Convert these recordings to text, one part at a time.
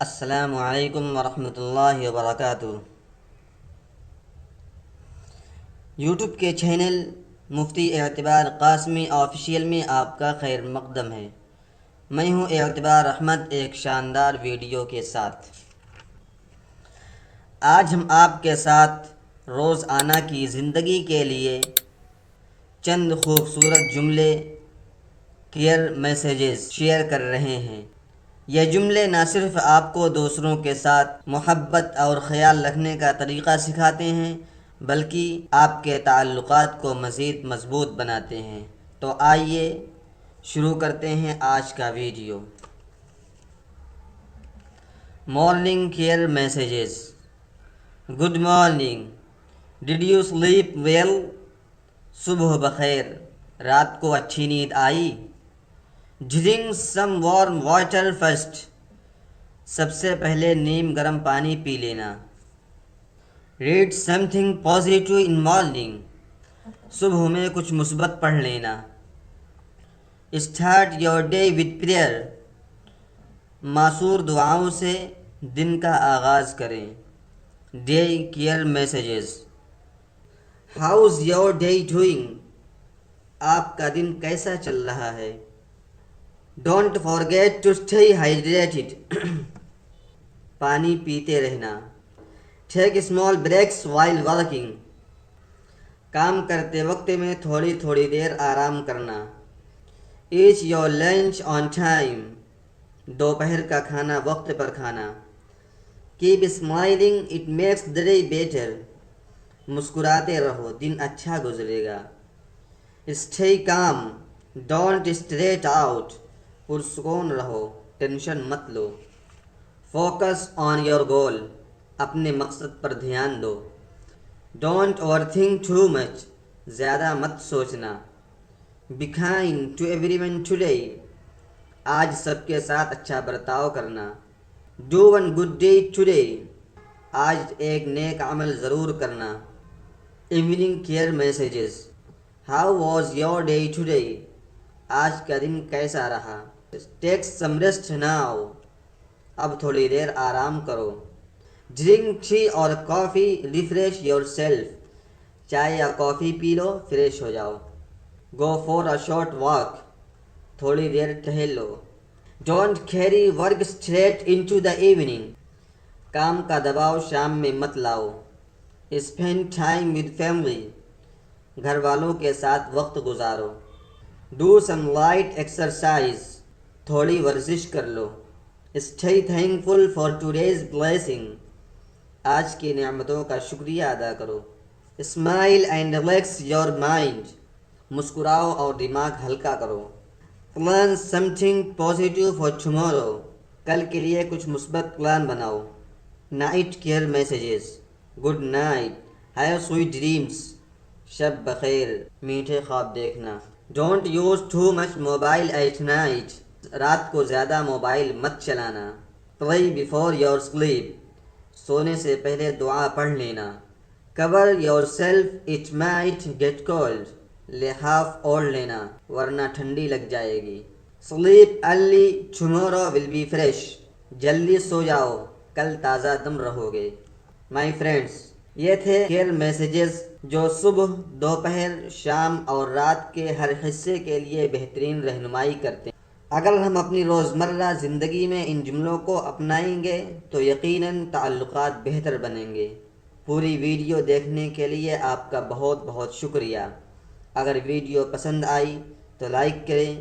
السلام علیکم ورحمۃ اللہ وبرکاتہ۔ یوٹیوب کے چینل مفتی اعتبار قاسمی آفیشیل میں آپ کا خیر مقدم ہے۔ میں ہوں اعتبار احمد، ایک شاندار ویڈیو کے ساتھ۔ آج ہم آپ کے ساتھ روزانہ کی زندگی کے لیے چند خوبصورت جملے، کلیئر میسیجز شیئر کر رہے ہیں۔ یہ جملے نہ صرف آپ کو دوسروں کے ساتھ محبت اور خیال رکھنے کا طریقہ سکھاتے ہیں، بلکہ آپ کے تعلقات کو مزید مضبوط بناتے ہیں۔ تو آئیے شروع کرتے ہیں آج کا video. Morning care messages. Good morning, did you sleep well? صبح بخیر، رات کو اچھی نیند آئی؟ Drink some warm water first, سب سے پہلے نیم گرم پانی پی لینا۔ Read something positive in morning, صبح میں کچھ مثبت پڑھ لینا۔ Start your day with prayer, معصور دعاؤں سے دن کا آغاز کریں۔ Day care messages. How's your day doing, آپ کا دن کیسا چل رہا ہے؟ Don't forget to stay hydrated, پانی پیتے رہنا۔ Take small breaks while working, کام کرتے وقت میں تھوڑی تھوڑی دیر آرام کرنا۔ Eat your lunch on time, دوپہر کا کھانا وقت پر کھانا۔ Keep smiling it makes the day better, مسکراتے رہو دن اچھا گزرے گا۔ Stay calm, don't stress out, پرسکون رہو ٹینشن مت لو۔ فوکس آن یور گول، اپنے مقصد پر دھیان دو۔ Don't overthink too much, زیادہ مت سوچنا۔ Be kind to everyone today, آج سب کے ساتھ اچھا برتاؤ کرنا۔ Do one good day today, آج ایک نیک عمل ضرور کرنا۔ Evening care messages. How was your day today, آج کا دن کیسا رہا؟ ٹیک سم ریسٹ ناؤ، اب تھوڑی دیر آرام کرو۔ ڈرنک ٹی اور کافی ریفریش یور سیلف، چائے یا کافی پی لو فریش ہو جاؤ۔ Go for a short walk, تھوڑی دیر ٹہل لو۔ Don't carry work stress into the evening, کام کا دباؤ شام میں مت لاؤ۔ اسپینڈ ٹائم ود فیملی، گھر والوں کے ساتھ وقت گزارو۔ ڈو سم لائٹ ایکسرسائز، تھوڑی ورزش کر لو۔ Stay thankful for today's blessing, آج کی نعمتوں کا شکریہ ادا کرو۔ Smile and relax your mind, مسکراؤ اور دماغ ہلکا کرو۔ Plan something positive for tomorrow, کل کے لیے کچھ مثبت پلان بناؤ۔ Night care messages. Good night, have sweet dreams, شب بخیر، میٹھے خواب دیکھنا۔ Don't use too much mobile at night, رات کو زیادہ موبائل مت چلانا۔ پرے بیفور یور سلیپ، سونے سے پہلے دعا پڑھ لینا۔ Cover yourself it might get cold, لحاف اوڑھ لینا ورنہ ٹھنڈی لگ جائے گی۔ Sleep early tomorrow will be fresh, جلدی سو جاؤ کل تازہ دم رہو گے۔ مائی فرینڈس، یہ تھے کیئر میسیجز جو صبح، دوپہر، شام اور رات کے ہر حصے کے لیے بہترین رہنمائی کرتے ہیں۔ اگر ہم اپنی روزمرہ زندگی میں ان جملوں کو اپنائیں گے تو یقیناً تعلقات بہتر بنیں گے۔ پوری ویڈیو دیکھنے کے لیے آپ کا بہت بہت شکریہ۔ اگر ویڈیو پسند آئی تو لائک کریں،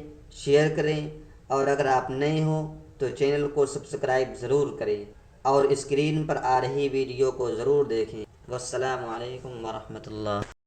شیئر کریں، اور اگر آپ نئے ہوں تو چینل کو سبسکرائب ضرور کریں اور اسکرین پر آ رہی ویڈیو کو ضرور دیکھیں۔ والسلام علیکم ورحمۃ اللہ۔